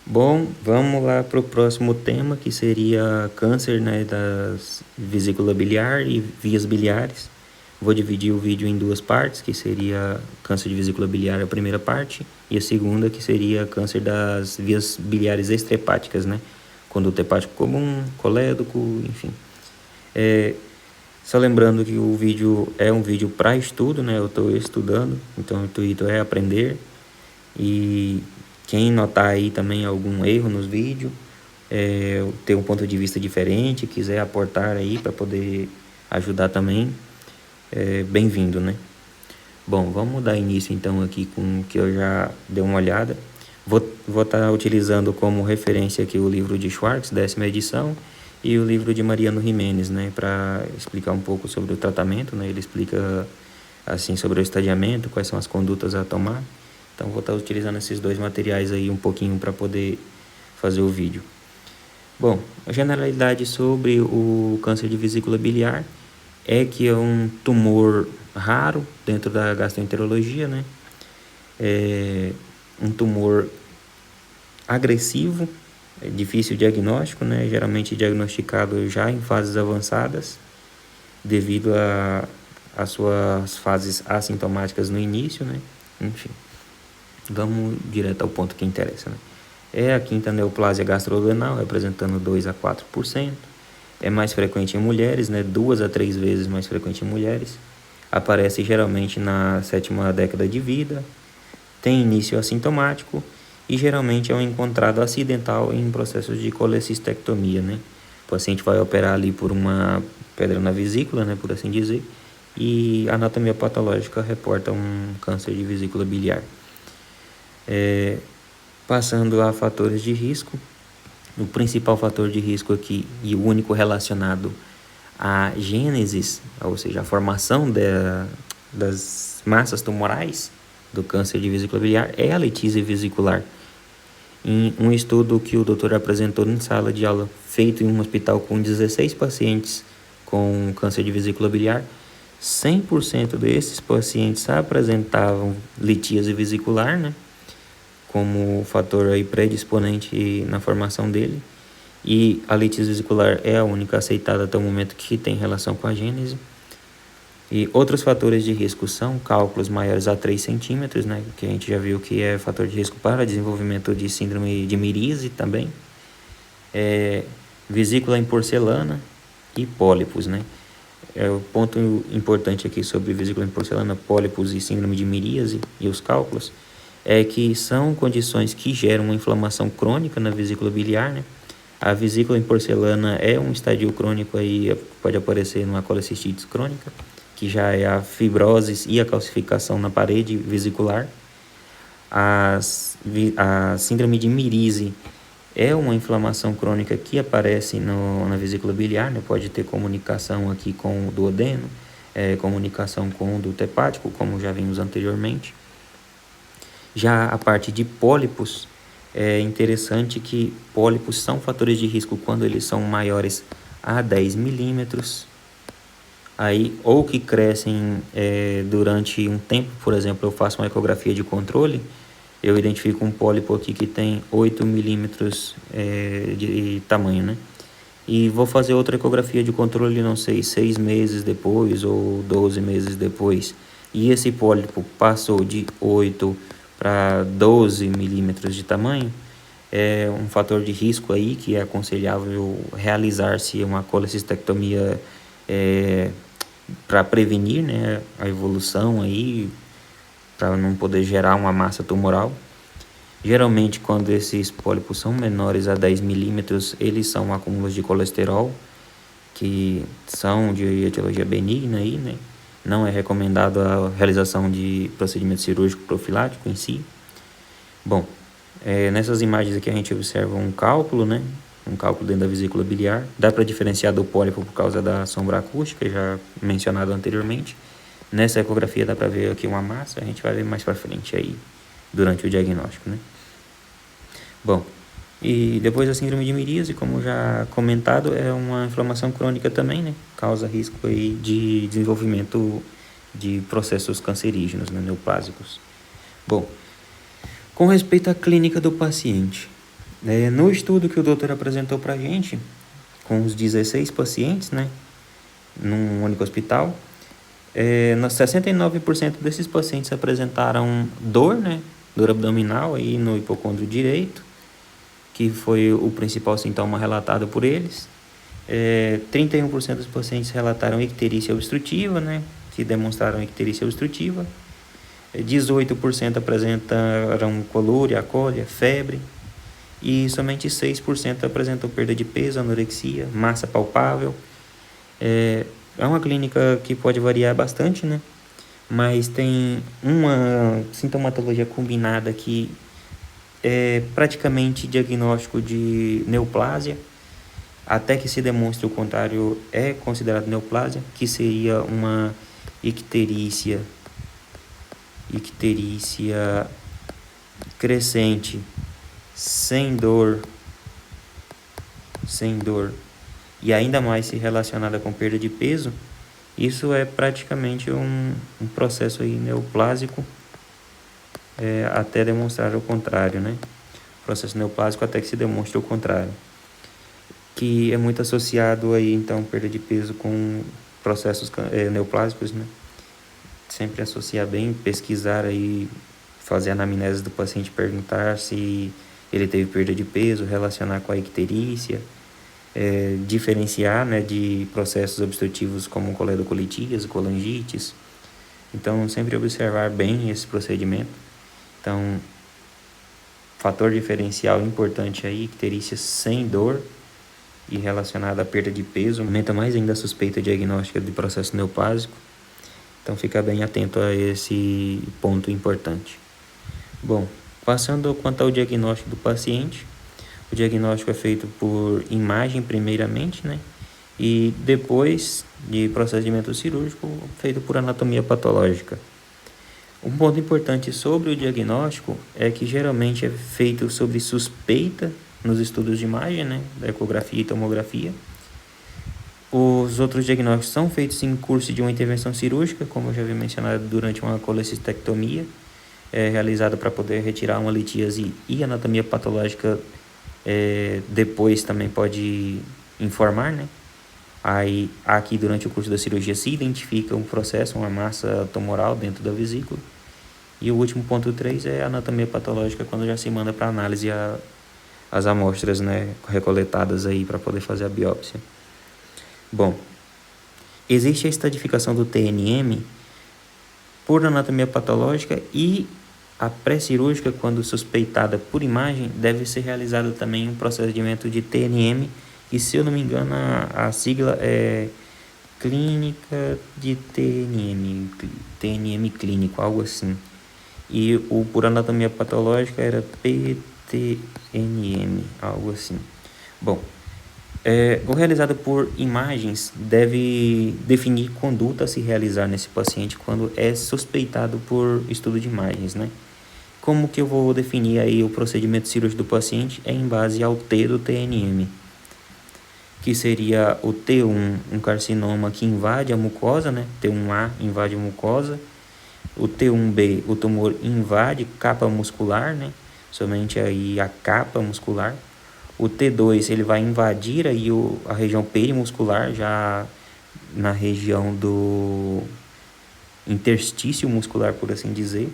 Bom, vamos lá para o próximo tema, que seria câncer, né, das vesícula biliar e vias biliares. Vou dividir o vídeo em duas partes, que seria câncer de vesícula biliar a primeira parte, e a segunda que seria câncer das vias biliares extrahepáticas, né? Conduto hepático comum, colédoco, enfim. Só lembrando que o vídeo é um vídeo para estudo, né? Eu estou estudando, então o intuito é aprender. E quem notar aí também algum erro nos vídeos, ter um ponto de vista diferente, quiser aportar aí para poder ajudar também, bem-vindo, né? Bom, vamos dar início então aqui com o que eu já dei uma olhada. Vou estar utilizando como referência aqui o livro de Schwartz, 10ª edição, e o livro de Mariano Jimenez, né, para explicar um pouco sobre o tratamento, né? Ele explica assim sobre o estadiamento, quais são as condutas a tomar. Então vou estar utilizando esses dois materiais aí um pouquinho para poder fazer o vídeo. Bom, a generalidade sobre o câncer de vesícula biliar é que é um tumor raro dentro da gastroenterologia, né? É um tumor agressivo, é difícil diagnóstico, né? Geralmente diagnosticado já em fases avançadas, devido a suas fases assintomáticas no início, né? Enfim, vamos direto ao ponto que interessa, né? É a quinta neoplásia gastrodenal, representando 2 a 4%. É mais frequente em mulheres, né? 2 a 3 vezes mais frequente em mulheres. Aparece geralmente na 7ª década de vida. Tem início assintomático e geralmente é um encontrado acidental em processos de colecistectomia, né? O paciente vai operar ali por uma pedra na vesícula, né? Por assim dizer. E a anatomia patológica reporta um câncer de vesícula biliar. Passando a fatores de risco, o principal fator de risco aqui e o único relacionado à gênesis, ou seja, a formação das massas tumorais do câncer de vesícula biliar é a litíase vesicular. Em um estudo que o doutor apresentou em sala de aula, feito em um hospital com 16 pacientes com câncer de vesícula biliar, 100% desses pacientes apresentavam litíase vesicular, né, como fator aí predisponente na formação dele. E a litíase vesicular é a única aceitada até o momento que tem relação com a gênese. E outros fatores de risco são cálculos maiores a 3 centímetros, né, que a gente já viu que é fator de risco para desenvolvimento de síndrome de Mirise também. Vesícula em porcelana e pólipos, né. O ponto importante aqui sobre vesícula em porcelana, pólipos e síndrome de miríase e os cálculos é que são condições que geram uma inflamação crônica na vesícula biliar, né? A vesícula em porcelana é um estadio crônico aí, pode aparecer numa colecistites crônica, que já é a fibrose e a calcificação na parede vesicular. A síndrome de Mirise é uma inflamação crônica que aparece na vesícula biliar, né? Pode ter comunicação aqui com o duodeno, comunicação com o duto hepático, como já vimos anteriormente. Já a parte de pólipos, é interessante que pólipos são fatores de risco quando eles são maiores a 10 milímetros, aí, ou que crescem durante um tempo. Por exemplo, eu faço uma ecografia de controle, eu identifico um pólipo aqui que tem 8 milímetros de tamanho, né? E vou fazer outra ecografia de controle, não sei, 6 meses depois ou 12 meses depois, e esse pólipo passou de 8 para 12 milímetros de tamanho, é um fator de risco aí que é aconselhável realizar-se uma colecistectomia para prevenir, né, a evolução aí, para não poder gerar uma massa tumoral. Geralmente, quando esses pólipos são menores a 10 milímetros, eles são acúmulos de colesterol, que são de etiologia benigna aí, né? Não é recomendado a realização de procedimento cirúrgico profilático em si. Bom, nessas imagens aqui a gente observa um cálculo, né? Um cálculo dentro da vesícula biliar. Dá para diferenciar do pólipo por causa da sombra acústica, já mencionado anteriormente. Nessa ecografia dá para ver aqui uma massa, a gente vai ver mais para frente aí, durante o diagnóstico, né? Bom, e depois a síndrome de miríase, como já comentado, é uma inflamação crônica também, né? Causa risco aí de desenvolvimento de processos cancerígenos, né? Neoplásicos. Bom, com respeito à clínica do paciente, No estudo que o doutor apresentou para a gente, com os 16 pacientes, né, num único hospital, 69% desses pacientes apresentaram dor, né, dor abdominal aí no hipocôndrio direito, que foi o principal sintoma relatado por eles. 31% dos pacientes relataram icterícia obstrutiva, né, que demonstraram icterícia obstrutiva. 18% apresentaram colúria, acólia, febre. E somente 6% apresentou perda de peso, anorexia, massa palpável. É uma clínica que pode variar bastante, né? Mas tem uma sintomatologia combinada que é praticamente diagnóstico de neoplásia, até que se demonstre o contrário, é considerado neoplásia, que seria uma icterícia crescente, sem dor, e ainda mais se relacionada com perda de peso. Isso é praticamente um processo aí neoplásico, até demonstrar o contrário, né? Processo neoplásico até que se demonstre o contrário, que é muito associado aí, então, perda de peso com processos neoplásicos, né? Sempre associar bem, pesquisar aí, fazer a anamnese do paciente, perguntar se ele teve perda de peso, relacionar com a icterícia, diferenciar, né, de processos obstrutivos como coledocolitias, colangites. Então, sempre observar bem esse procedimento. Então, fator diferencial importante aí, icterícia sem dor e relacionada à perda de peso, aumenta mais ainda a suspeita diagnóstica de processo neoplásico. Então, fica bem atento a esse ponto importante. Bom, passando quanto ao diagnóstico do paciente, o diagnóstico é feito por imagem primeiramente, né? E depois de procedimento cirúrgico, feito por anatomia patológica. Um ponto importante sobre o diagnóstico é que geralmente é feito sobre suspeita nos estudos de imagem, né? Da ecografia e tomografia. Os outros diagnósticos são feitos em curso de uma intervenção cirúrgica, como eu já havia mencionado, durante uma colecistectomia, realizada para poder retirar uma litíase, e anatomia patológica depois também pode informar, né? Aí, aqui durante o curso da cirurgia se identifica um processo, uma massa tumoral dentro da vesícula. E o último ponto 3 é a anatomia patológica, quando já se manda para análise as amostras, né, recoletadas aí para poder fazer a biópsia. Bom, existe a estadificação do TNM por anatomia patológica, e a pré-cirúrgica, quando suspeitada por imagem, deve ser realizado também um procedimento de TNM, e se eu não me engano a sigla é clínica de TNM clínico, algo assim. E o por anatomia patológica era PTNM, algo assim. Bom, o realizado por imagens deve definir conduta a se realizar nesse paciente quando é suspeitado por estudo de imagens, né? Como que eu vou definir aí o procedimento cirúrgico do paciente? É em base ao T do TNM, que seria o T1, um carcinoma que invade a mucosa, né? T1A invade a mucosa. O T1B, o tumor invade capa muscular, né? Somente aí a capa muscular. O T2, ele vai invadir aí a região perimuscular, já na região do interstício muscular, por assim dizer.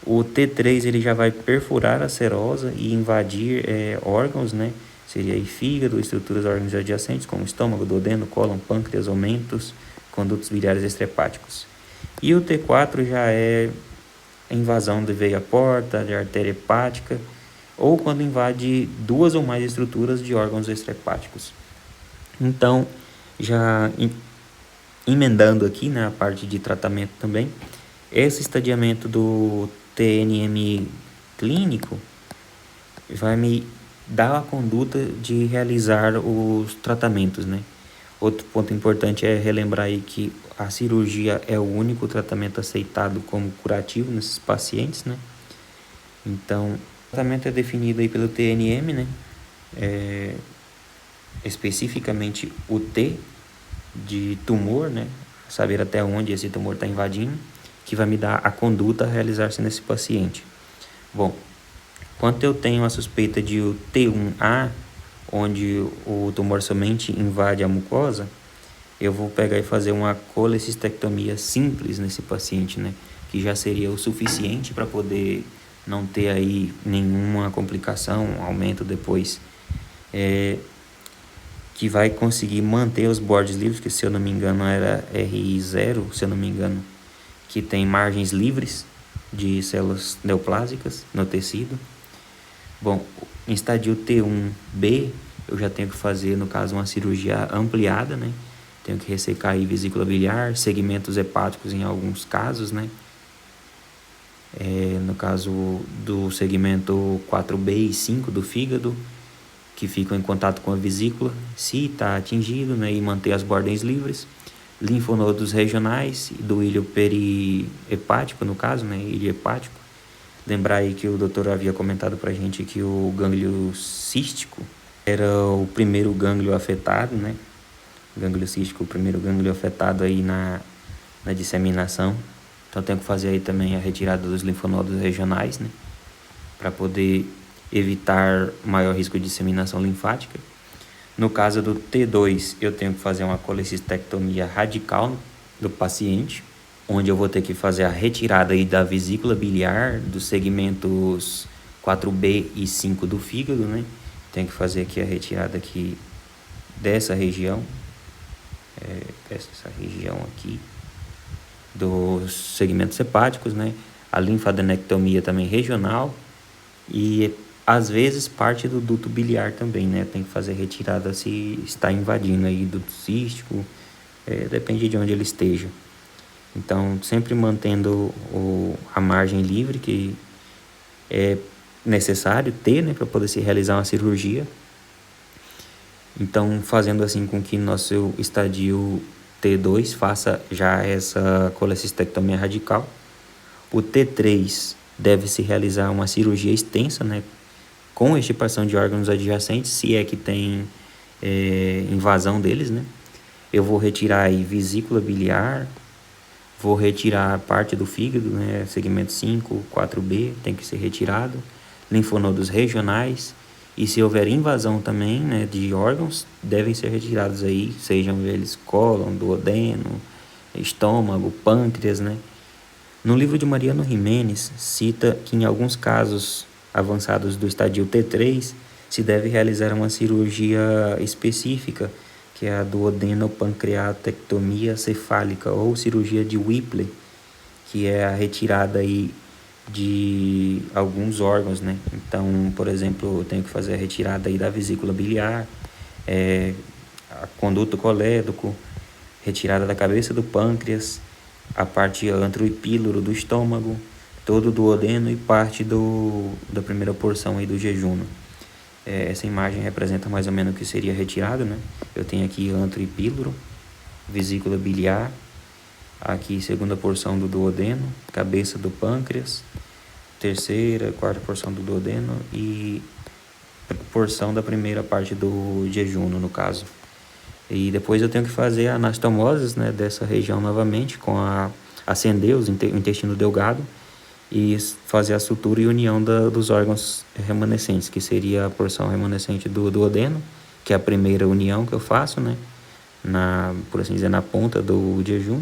O T3, ele já vai perfurar a serosa e invadir órgãos, né? Seria aí fígado, estruturas órgãos adjacentes, como estômago, duodeno, cólon, pâncreas, omentos, condutos biliares extrahepáticos. E o T4 já é a invasão de veia porta, de artéria hepática, ou quando invade duas ou mais estruturas de órgãos extrahepáticos. Então, já emendando aqui, né, a parte de tratamento também, esse estadiamento do TNM clínico vai me dar a conduta de realizar os tratamentos, né? Outro ponto importante é relembrar aí que a cirurgia é o único tratamento aceitado como curativo nesses pacientes, né? Então, o tratamento é definido aí pelo TNM, né? Especificamente o T de tumor, né? Saber até onde esse tumor está invadindo, que vai me dar a conduta a realizar-se nesse paciente. Bom, Quando eu tenho a suspeita de o T1A, onde o tumor somente invade a mucosa, eu vou pegar e fazer uma colecistectomia simples nesse paciente, né? Que já seria o suficiente para poder não ter aí nenhuma complicação, aumento depois, que vai conseguir manter os bordes livres, que se eu não me engano era RI0, se eu não me engano, que tem margens livres de células neoplásicas no tecido. Bom, em estadio T1B, eu já tenho que fazer, no caso, uma cirurgia ampliada, né? Tenho que ressecar aí vesícula biliar, segmentos hepáticos em alguns casos, né? No caso do segmento 4B e 5 do fígado, que ficam em contato com a vesícula, se está atingido, né? E manter as bordas livres. Linfonodos regionais do ilho perihepático, no caso, né? Ilho hepático. Lembrar aí que o doutor havia comentado pra gente que o gânglio cístico era o primeiro gânglio afetado, né? Gânglio cístico, o primeiro gânglio afetado aí na disseminação. Então tem que fazer aí também a retirada dos linfonodos regionais, né? Para poder evitar maior risco de disseminação linfática. No caso do T2, eu tenho que fazer uma colecistectomia radical do paciente, onde eu vou ter que fazer a retirada aí da vesícula biliar, dos segmentos 4B e 5 do fígado, né? Tenho que fazer aqui a retirada aqui dessa região, essa região aqui, dos segmentos hepáticos, né? A linfadenectomia também regional e às vezes parte do duto biliar também, né? Tem que fazer retirada se está invadindo aí duto cístico, depende de onde ele esteja. Então, sempre mantendo a margem livre, que é necessário ter, né, para poder se realizar uma cirurgia. Então, fazendo assim com que nosso estadio T2 faça já essa colecistectomia radical. O T3 deve se realizar uma cirurgia extensa, né, com extirpação de órgãos adjacentes, se é que tem invasão deles, né. Eu vou retirar aí vesícula biliar, vou retirar parte do fígado, né, segmento 5, 4B, tem que ser retirado, linfonodos regionais, e se houver invasão também, né, de órgãos, devem ser retirados aí, sejam eles cólon, duodeno, estômago, pâncreas, né. No livro de Mariano Jimenez, cita que em alguns casos avançados do estadio T3, se deve realizar uma cirurgia específica, que é a duodenopancreatectomia cefálica ou cirurgia de Whipple, que é a retirada aí de alguns órgãos, né? Então, por exemplo, eu tenho que fazer a retirada aí da vesícula biliar, a conduto colédoco, retirada da cabeça do pâncreas, a parte antroepíloro do estômago, todo o duodeno e parte da primeira porção aí do jejum. Essa imagem representa mais ou menos o que seria retirado, né? Eu tenho aqui antroepíloro, vesícula biliar, aqui segunda porção do duodeno, cabeça do pâncreas, terceira, quarta porção do duodeno e porção da primeira parte do jejum, no caso. E depois eu tenho que fazer a anastomose, né, dessa região novamente, acender o intestino delgado e fazer a sutura e união dos órgãos remanescentes, que seria a porção remanescente do duodeno, que é a primeira união que eu faço, né, por assim dizer, na ponta do jejum.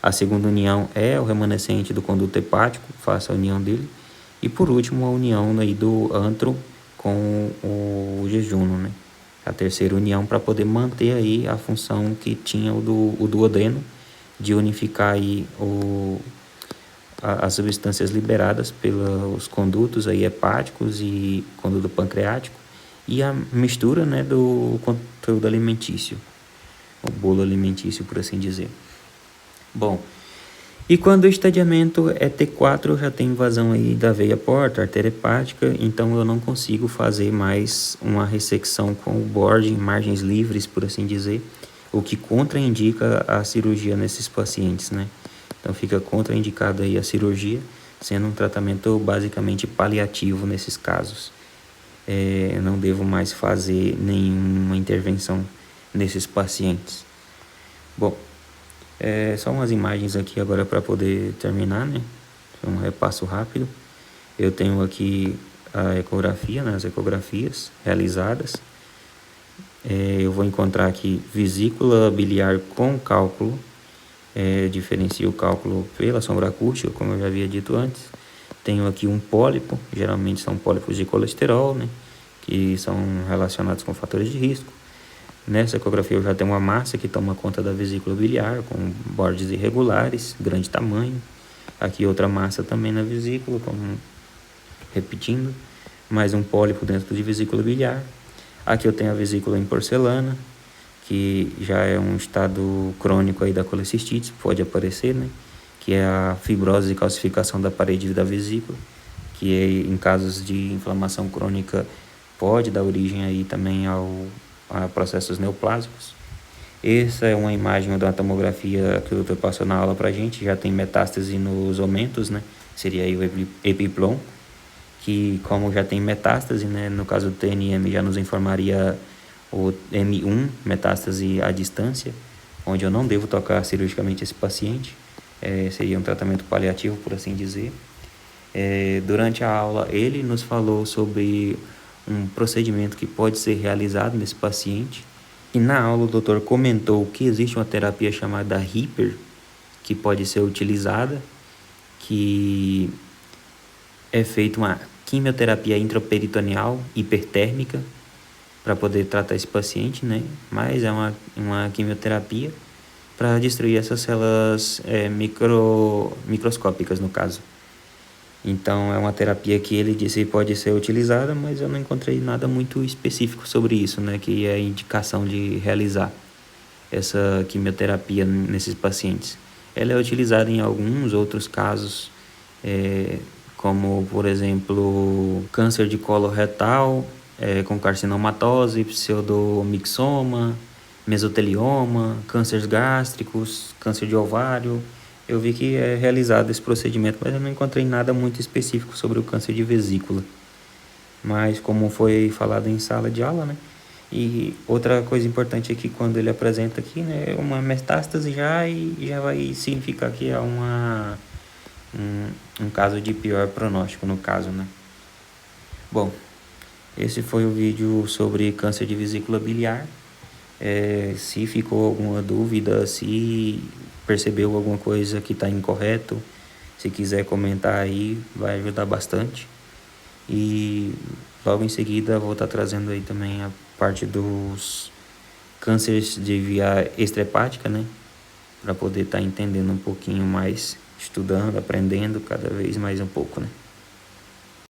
A segunda união é o remanescente do conduto hepático, faço a união dele. E por último, a união aí do antro com o jejum, né. A terceira união para poder manter aí a função que tinha o duodeno, de unificar aí as substâncias liberadas pelos condutos aí hepáticos e conduto pancreático e a mistura, né, do conteúdo alimentício, o bolo alimentício, por assim dizer. Bom, e quando o estadiamento é T4, eu já tenho invasão aí da veia porta, artéria hepática, então eu não consigo fazer mais uma ressecção com o borde em margens livres, por assim dizer, o que contraindica a cirurgia nesses pacientes, né? Então fica contraindicado aí a cirurgia, sendo um tratamento basicamente paliativo nesses casos. Não devo mais fazer nenhuma intervenção nesses pacientes. Bom, só umas imagens aqui agora para poder terminar, né? Um repasso rápido. Eu tenho aqui a ecografia, né, as ecografias realizadas. Eu vou encontrar aqui vesícula biliar com cálculo, diferencio o cálculo pela sombra acústica, como eu já havia dito antes. Tenho aqui um pólipo, geralmente são pólipos de colesterol, né, que são relacionados com fatores de risco. Nessa ecografia eu já tenho uma massa que toma conta da vesícula biliar, com bordes irregulares, grande tamanho. Aqui outra massa também na vesícula, como repetindo, mais um pólipo dentro de vesícula biliar. Aqui eu tenho a vesícula em porcelana, que já é um estado crônico aí da colecistite, pode aparecer, né? Que é a fibrose e calcificação da parede da vesícula, que em casos de inflamação crônica pode dar origem aí também a processos neoplásicos. Essa é uma imagem da tomografia que o doutor passou na aula pra gente, já tem metástase nos omentos, né? Seria aí o epiplom, que como já tem metástase, né? No caso do TNM já nos informaria o M1, metástase à distância, onde eu não devo tocar cirurgicamente esse paciente, seria um tratamento paliativo, por assim dizer. Durante a aula, ele nos falou sobre um procedimento que pode ser realizado nesse paciente, e na aula o doutor comentou que existe uma terapia chamada HIPER, que pode ser utilizada, que é feita uma quimioterapia intraperitoneal hipertérmica, para poder tratar esse paciente, né? Mas é uma quimioterapia para destruir essas células microscópicas, no caso. Então, é uma terapia que ele disse pode ser utilizada, mas eu não encontrei nada muito específico sobre isso, né? Que é a indicação de realizar essa quimioterapia nesses pacientes. Ela é utilizada em alguns outros casos, como, por exemplo, câncer de colo retal, com carcinomatose, pseudomixoma, mesotelioma, cânceres gástricos, câncer de ovário. Eu vi que é realizado esse procedimento, mas eu não encontrei nada muito específico sobre o câncer de vesícula. Mas como foi falado em sala de aula, né? E outra coisa importante é que quando ele apresenta aqui, né, uma metástase já vai significar que é um caso de pior pronóstico, no caso, né? Bom, esse foi o vídeo sobre câncer de vesícula biliar. Se ficou alguma dúvida, se percebeu alguma coisa que está incorreto, se quiser comentar aí, vai ajudar bastante. E logo em seguida vou estar trazendo aí também a parte dos cânceres de via extrahepática, né? Para poder estar entendendo um pouquinho mais, estudando, aprendendo cada vez mais um pouco, né?